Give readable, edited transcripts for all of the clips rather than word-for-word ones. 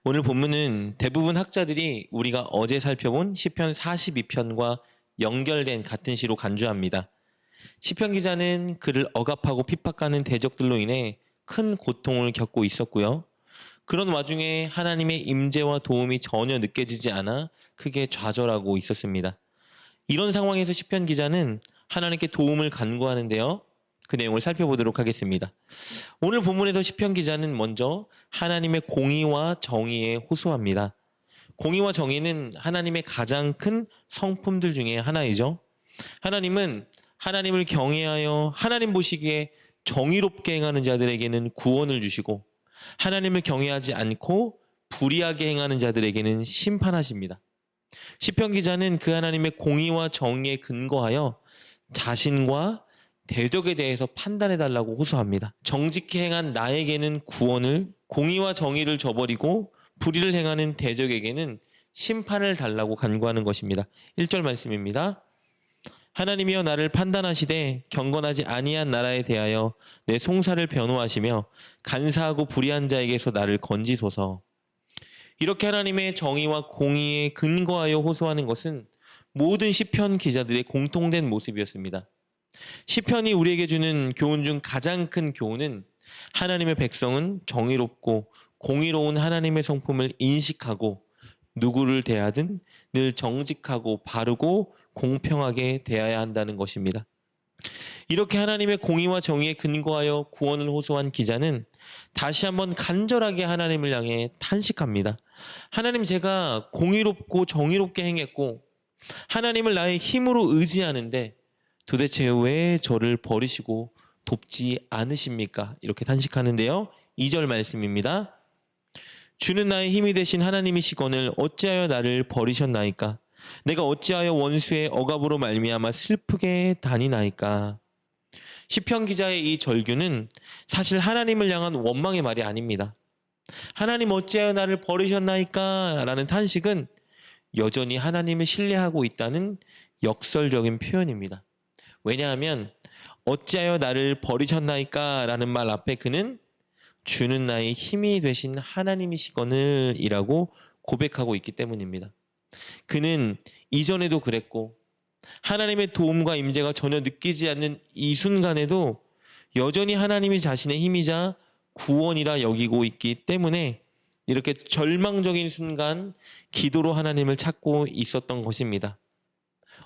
오늘 본문은 대부분 학자들이 우리가 어제 살펴본 시편 42편과 연결된 같은 시로 간주합니다. 시편 기자는 그를 억압하고 핍박하는 대적들로 인해 큰 고통을 겪고 있었고요. 그런 와중에 하나님의 임재와 도움이 전혀 느껴지지 않아 크게 좌절하고 있었습니다. 이런 상황에서 시편 기자는 하나님께 도움을 간구하는데요. 그 내용을 살펴보도록 하겠습니다. 오늘 본문에서 시편 기자는 먼저 하나님의 공의와 정의에 호소합니다. 공의와 정의는 하나님의 가장 큰 성품들 중에 하나이죠. 하나님은 하나님을 경외하여 하나님 보시기에 정의롭게 행하는 자들에게는 구원을 주시고 하나님을 경외하지 않고 불의하게 행하는 자들에게는 심판하십니다. 시편 기자는 그 하나님의 공의와 정의에 근거하여 자신과 대적에 대해서 판단해달라고 호소합니다. 정직히 행한 나에게는 구원을, 공의와 정의를 저버리고 불의를 행하는 대적에게는 심판을 달라고 간구하는 것입니다. 1절 말씀입니다. 하나님이여 나를 판단하시되 경건하지 아니한 나라에 대하여 내 송사를 변호하시며 간사하고 불의한 자에게서 나를 건지소서. 이렇게 하나님의 정의와 공의에 근거하여 호소하는 것은 모든 시편 기자들의 공통된 모습이었습니다. 시편이 우리에게 주는 교훈 중 가장 큰 교훈은 하나님의 백성은 정의롭고 공의로운 하나님의 성품을 인식하고 누구를 대하든 늘 정직하고 바르고 공평하게 대해야 한다는 것입니다. 이렇게 하나님의 공의와 정의에 근거하여 구원을 호소한 기자는 다시 한번 간절하게 하나님을 향해 탄식합니다. 하나님, 제가 공의롭고 정의롭게 행했고 하나님을 나의 힘으로 의지하는데 도대체 왜 저를 버리시고 돕지 않으십니까? 이렇게 탄식하는데요. 2절 말씀입니다. 주는 나의 힘이 되신 하나님이시거늘 어찌하여 나를 버리셨나이까? 내가 어찌하여 원수의 억압으로 말미암아 슬프게 다니나이까? 시편 기자의 이 절규는 사실 하나님을 향한 원망의 말이 아닙니다. 하나님 어찌하여 나를 버리셨나이까? 라는 탄식은 여전히 하나님을 신뢰하고 있다는 역설적인 표현입니다. 왜냐하면 어찌하여 나를 버리셨나이까? 라는 말 앞에 그는 주는 나의 힘이 되신 하나님이시거늘 이라고 고백하고 있기 때문입니다. 그는 이전에도 그랬고 하나님의 도움과 임재가 전혀 느끼지 않는 이 순간에도 여전히 하나님이 자신의 힘이자 구원이라 여기고 있기 때문에 이렇게 절망적인 순간 기도로 하나님을 찾고 있었던 것입니다.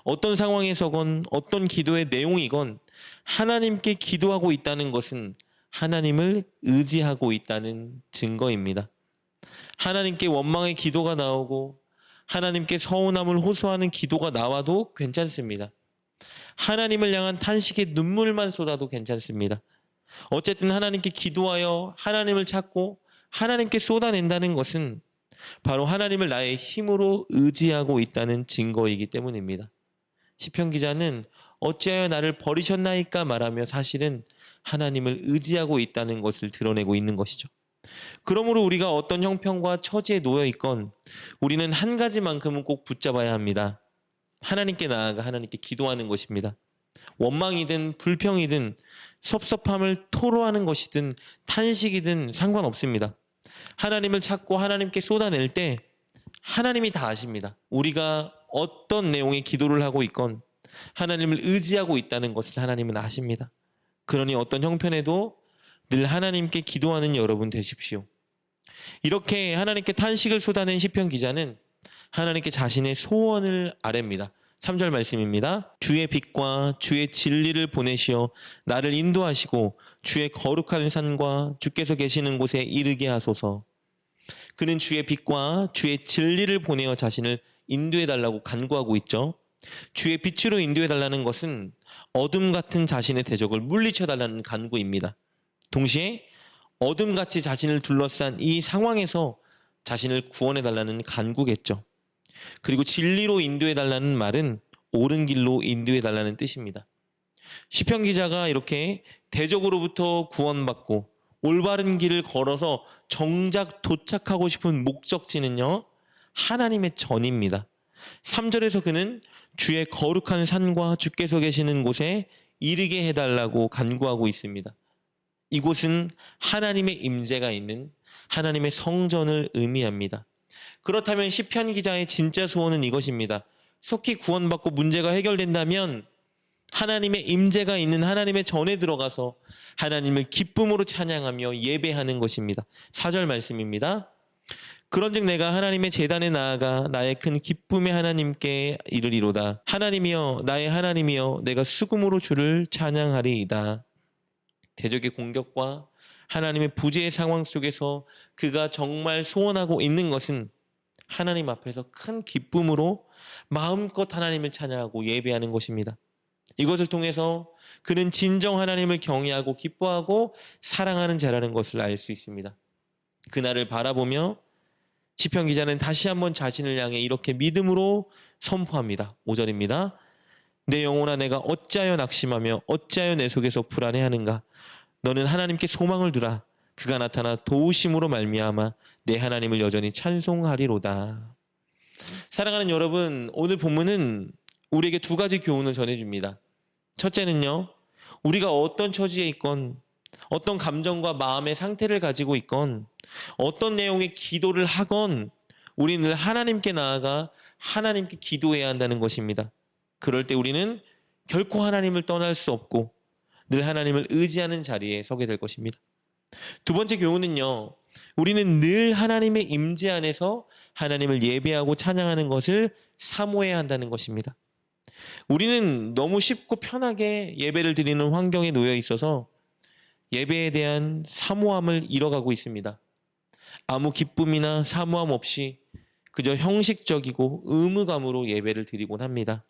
어떤 상황에서건 어떤 기도의 내용이건 하나님께 기도하고 있다는 것은 하나님을 의지하고 있다는 증거입니다. 하나님께 원망의 기도가 나오고 하나님께 서운함을 호소하는 기도가 나와도 괜찮습니다. 하나님을 향한 탄식의 눈물만 쏟아도 괜찮습니다. 어쨌든 하나님께 기도하여 하나님을 찾고 하나님께 쏟아낸다는 것은 바로 하나님을 나의 힘으로 의지하고 있다는 증거이기 때문입니다. 시편 기자는 어찌하여 나를 버리셨나이까 말하며 사실은 하나님을 의지하고 있다는 것을 드러내고 있는 것이죠. 그러므로 우리가 어떤 형편과 처지에 놓여 있건 우리는 한 가지만큼은 꼭 붙잡아야 합니다. 하나님께 나아가 하나님께 기도하는 것입니다. 원망이든 불평이든 섭섭함을 토로하는 것이든 탄식이든 상관없습니다. 하나님을 찾고 하나님께 쏟아낼 때 하나님이 다 아십니다. 우리가 어떤 내용의 기도를 하고 있건 하나님을 의지하고 있다는 것을 하나님은 아십니다. 그러니 어떤 형편에도 늘 하나님께 기도하는 여러분 되십시오. 이렇게 하나님께 탄식을 쏟아낸 시편 기자는 하나님께 자신의 소원을 아뢰입니다. 3절 말씀입니다. 주의 빛과 주의 진리를 보내시어 나를 인도하시고 주의 거룩한 산과 주께서 계시는 곳에 이르게 하소서. 그는 주의 빛과 주의 진리를 보내어 자신을 인도해달라고 간구하고 있죠. 주의 빛으로 인도해달라는 것은 어둠 같은 자신의 대적을 물리쳐달라는 간구입니다. 동시에 어둠같이 자신을 둘러싼 이 상황에서 자신을 구원해달라는 간구겠죠. 그리고 진리로 인도해달라는 말은 옳은 길로 인도해달라는 뜻입니다. 시편 기자가 이렇게 대적으로부터 구원받고 올바른 길을 걸어서 정작 도착하고 싶은 목적지는요, 하나님의 전입니다. 3절에서 그는 주의 거룩한 산과 주께서 계시는 곳에 이르게 해달라고 간구하고 있습니다. 이곳은 하나님의 임재가 있는 하나님의 성전을 의미합니다. 그렇다면 시편 기자의 진짜 소원은 이것입니다. 속히 구원받고 문제가 해결된다면 하나님의 임재가 있는 하나님의 전에 들어가서 하나님을 기쁨으로 찬양하며 예배하는 것입니다. 4절 말씀입니다. 그런즉 내가 하나님의 제단에 나아가 나의 큰 기쁨의 하나님께 이르리로다. 하나님이여 나의 하나님이여 내가 수금으로 주를 찬양하리이다. 대적의 공격과 하나님의 부재의 상황 속에서 그가 정말 소원하고 있는 것은 하나님 앞에서 큰 기쁨으로 마음껏 하나님을 찬양하고 예배하는 것입니다. 이것을 통해서 그는 진정 하나님을 경외하고 기뻐하고 사랑하는 자라는 것을 알 수 있습니다. 그날을 바라보며 시편 기자는 다시 한번 자신을 향해 이렇게 믿음으로 선포합니다. 5절입니다. 내 영혼아 내가 어찌하여 낙심하며 어찌하여 내 속에서 불안해하는가. 너는 하나님께 소망을 두라. 그가 나타나 도우심으로 말미암아 내 하나님을 여전히 찬송하리로다. 사랑하는 여러분, 오늘 본문은 우리에게 두 가지 교훈을 전해줍니다. 첫째는요, 우리가 어떤 처지에 있건 어떤 감정과 마음의 상태를 가지고 있건 어떤 내용의 기도를 하건 우리는 늘 하나님께 나아가 하나님께 기도해야 한다는 것입니다. 그럴 때 우리는 결코 하나님을 떠날 수 없고 늘 하나님을 의지하는 자리에 서게 될 것입니다. 두 번째 교훈은요, 우리는 늘 하나님의 임재 안에서 하나님을 예배하고 찬양하는 것을 사모해야 한다는 것입니다. 우리는 너무 쉽고 편하게 예배를 드리는 환경에 놓여 있어서 예배에 대한 사모함을 잃어가고 있습니다. 아무 기쁨이나 사모함 없이 그저 형식적이고 의무감으로 예배를 드리곤 합니다.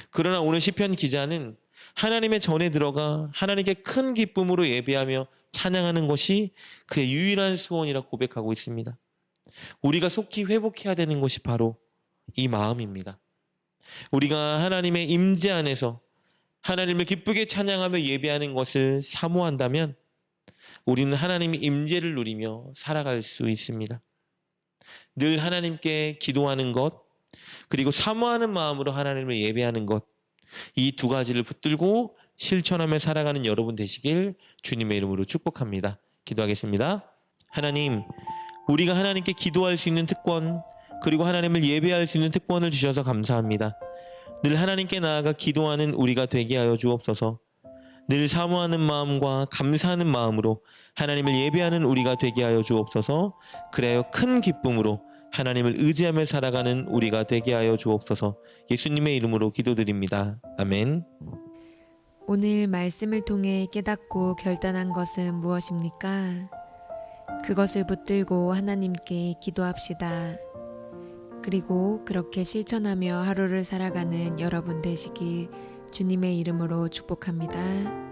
그러나 오늘 시편 기자는 하나님의 전에 들어가 하나님께 큰 기쁨으로 예배하며 찬양하는 것이 그의 유일한 소원이라 고백하고 있습니다. 우리가 속히 회복해야 되는 것이 바로 이 마음입니다. 우리가 하나님의 임재 안에서 하나님을 기쁘게 찬양하며 예배하는 것을 사모한다면 우리는 하나님의 임재를 누리며 살아갈 수 있습니다. 늘 하나님께 기도하는 것, 그리고 사모하는 마음으로 하나님을 예배하는 것, 이 두 가지를 붙들고 실천하며 살아가는 여러분 되시길 주님의 이름으로 축복합니다. 기도하겠습니다. 하나님, 우리가 하나님께 기도할 수 있는 특권, 그리고 하나님을 예배할 수 있는 특권을 주셔서 감사합니다. 늘 하나님께 나아가 기도하는 우리가 되게 하여 주옵소서. 늘 사모하는 마음과 감사하는 마음으로 하나님을 예배하는 우리가 되게 하여 주옵소서. 그래야 큰 기쁨으로 하나님을 의지하며 살아가는 우리가 되게 하여 주옵소서. 예수님의 이름으로 기도드립니다. 아멘. 오늘 말씀을 통해 깨닫고 결단한 것은 무엇입니까? 그것을 붙들고 하나님께 기도합시다. 그리고 그렇게 실천하며 하루를 살아가는 여러분 되시길 주님의 이름으로 축복합니다.